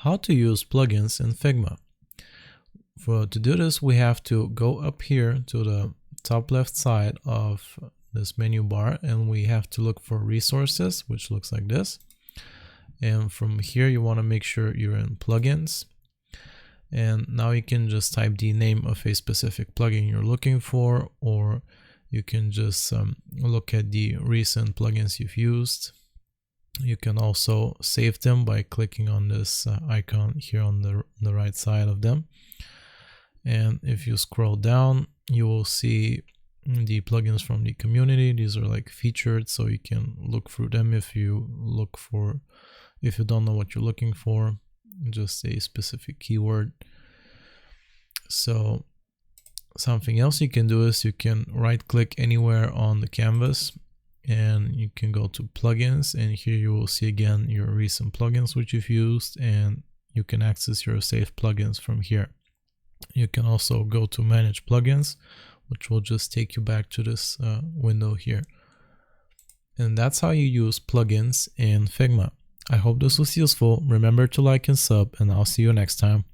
How to use plugins in Figma. To do this, we have to go up here to the top left side of this menu bar, and we have to look for resources, which looks like this. And from here, you want to make sure you're in plugins. And now you can just type the name of a specific plugin you're looking for, or you can just look at the recent plugins you've used. You can also save them by clicking on this icon here on the right side of them. And if you scroll down, you will see the plugins from the community. These are like featured, so you can look through them if you don't know what you're looking for, just a specific keyword. So something else you can do is you can right click anywhere on the canvas and you can go to plugins, and here you will see again your recent plugins which you've used, and you can access your saved plugins from here. You can also go to manage plugins, which will just take you back to this window here. And that's how you use plugins in Figma. I hope this was useful. Remember to like and sub, and I'll see you next time.